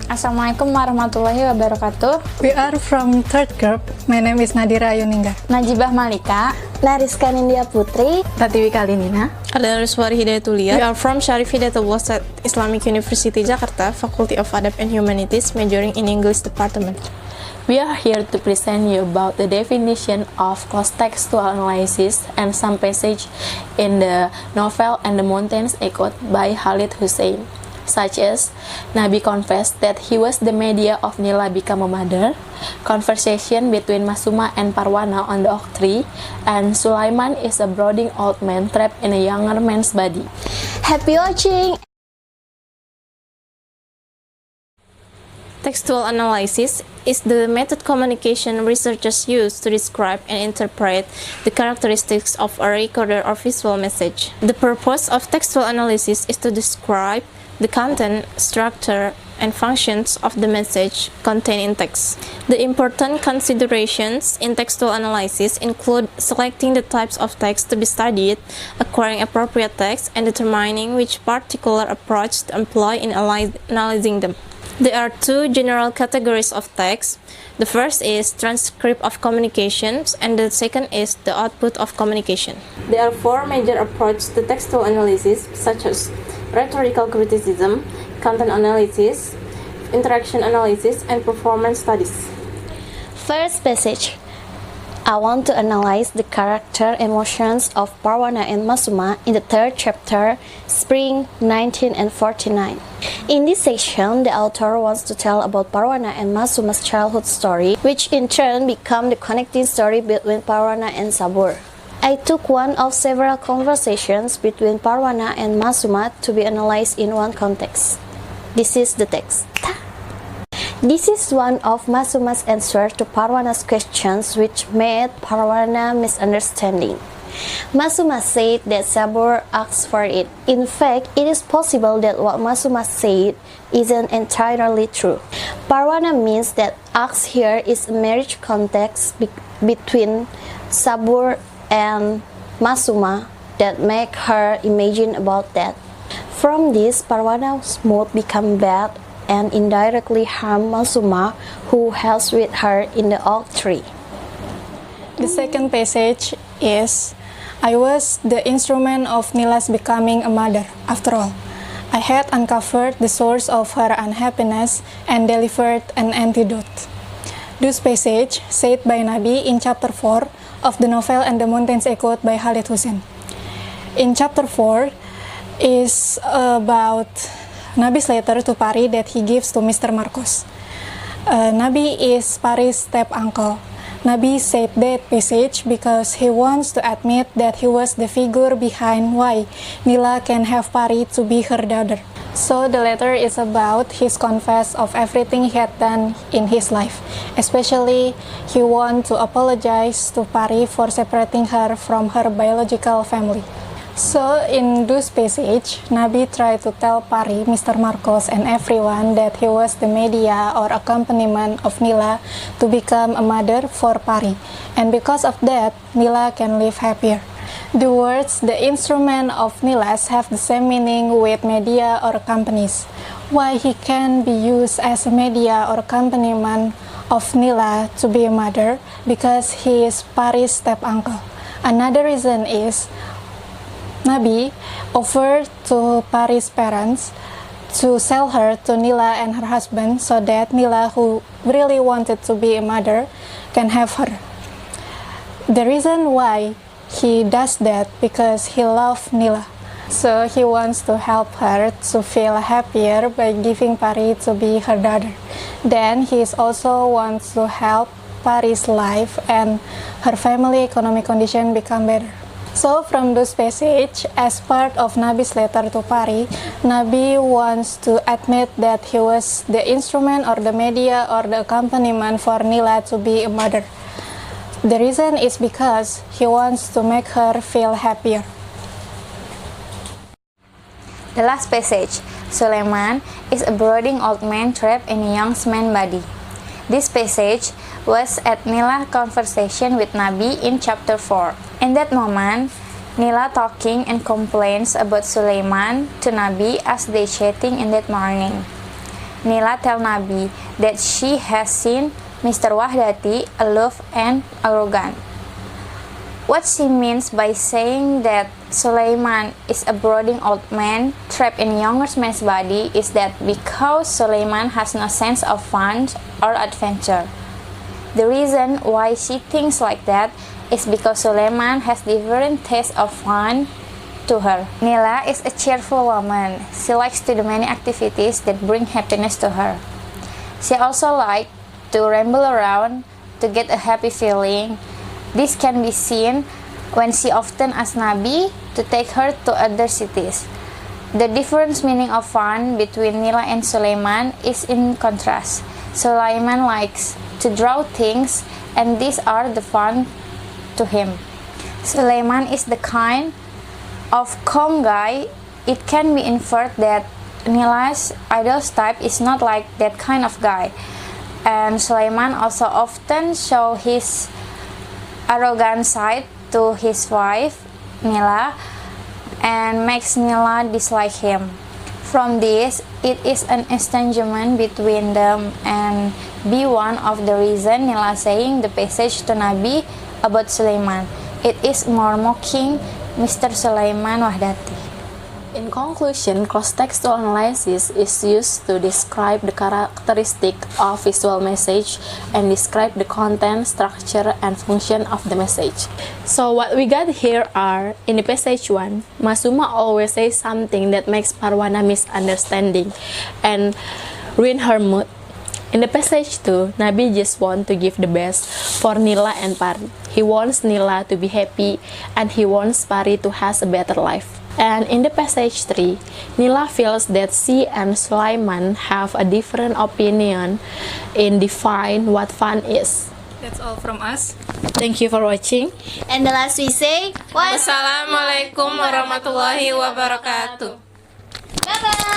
Assalamualaikum warahmatullahi wabarakatuh. We are from third group. My name is Nadira Yuninga. Najibah Malika. Nariska Nindya Putri. Ratiwi Kalinina. Ada Ruswari Hidayatullah. We are from Syarif Hidayatullah Islamic University Jakarta, Faculty of Adab and Humanities, majoring in English Department. We are here to present you about the definition of textual analysis and some passage in the novel And the Mountains Echoed by Khalid Hussein, such as Nabi confessed that he was the media of Nila become a mother, conversation between Masuma and Parwana on the oak tree, and Sulaiman is a brooding old man trapped in a younger man's body. Happy watching! Textual analysis is the method communication researchers use to describe and interpret the characteristics of a recorded or visual message. The purpose of textual analysis is to describe the content, structure, and functions of the message contained in text. The important considerations in textual analysis include selecting the types of text to be studied, acquiring appropriate text, and determining which particular approach to employ in analyzing them. There are two general categories of text. The first is transcript of communications, and the second is the output of communication. There are four major approaches to textual analysis, such as rhetorical criticism, content analysis, interaction analysis, and performance studies. First passage. I want to analyze the character emotions of Parwana and Masuma in the third chapter, Spring 1949. In this section, the author wants to tell about Parwana and Masuma's childhood story, which in turn become the connecting story between Parwana and Sabur. I took one of several conversations between Parwana and Masuma to be analyzed in one context. This is the text. This is one of Masuma's answers to Parwana's questions, which made Parwana misunderstanding. Masuma said that Sabur asked for it. In fact, it is possible that what Masuma said isn't entirely true. Parwana means that ask here is a marriage context between Sabur and Masuma that make her imagine about that. From this, Parwana's mood become bad and indirectly harm Masuma, who hangs with her in the oak tree. The second passage is, I was the instrument of Nila's becoming a mother. After all, I had uncovered the source of her unhappiness and delivered an antidote. This passage said by Nabi in chapter 4 of the novel And the Mountains Echoed by Khalid Hussein. In chapter 4 is about Nabi's letter to Pari that he gives to Mr. Marcos. Nabi is Pari's step-uncle. Nabi said that passage because he wants to admit that he was the figure behind why Nila can have Pari to be her daughter. So the letter is about his confess of everything he had done in his life. Especially, he wants to apologize to Pari for separating her from her biological family. So in this passage, Nabi tried to tell Pari, Mr. Marcos, and everyone that he was the media or accompaniment of Nila to become a mother for Pari. And because of that, Nila can live happier. The words, the instrument of Nilas, have the same meaning with media or companies. Why he can be used as a media or accompaniment of Nila to be a mother? Because he is Pari's step-uncle. Another reason is Nabi offered to Pari's parents to sell her to Nila and her husband so that Nila, who really wanted to be a mother, can have her. The reason why he does that because he loves Nila. So he wants to help her to feel happier by giving Pari to be her daughter. Then he also wants to help Pari's life and her family economic condition become better. So from this passage, as part of Nabi's letter to Pari, Nabi wants to admit that he was the instrument or the media or the accompaniment for Nila to be a mother. The reason is because he wants to make her feel happier. The last passage, Sulaiman is a brooding old man trapped in a young man's body. This passage was at Nila's conversation with Nabi in chapter 4. In that moment, Nila talking and complains about Sulaiman to Nabi as they chatting in that morning. Nila tells Nabi that she has seen Mr. Wahdati aloof and arrogant. What she means by saying that Sulaiman is a brooding old man trapped in a younger man's body is that because Sulaiman has no sense of fun or adventure. The reason why she thinks like that is because Sulaiman has different tastes of fun to her. Nila is a cheerful woman. She likes to do many activities that bring happiness to her. She also likes to ramble around to get a happy feeling. This can be seen when she often asks Nabi to take her to other cities. The different meaning of fun between Nila and Sulaiman is in contrast. Sulaiman likes to draw things, and these are the fun to him. Sulaiman is the kind of calm guy. It can be inferred that Nila's idol's type is not like that kind of guy. And Sulaiman also often shows his arrogant side to his wife, Nila, and makes Nila dislike him. From this, it is an estrangement between them and be one of the reason Nila saying the passage to Nabi about Sulaiman. It is more mocking Mr. Sulaiman Wahdati. In conclusion, cross-textual analysis is used to describe the characteristic of visual message and describe the content, structure, and function of the message. So what we got here are, in the passage 1, Masuma always says something that makes Parwana misunderstanding and ruin her mood. In the passage 2, Nabi just wants to give the best for Nila and Pari. He wants Nila to be happy and he wants Pari to have a better life. And in the passage 3, Nila feels that she and Sulaiman have a different opinion in define what fun is. That's all from us. Thank you for watching. And the last we say, Wassalamualaikum warahmatullahi wabarakatuh. Bye-bye.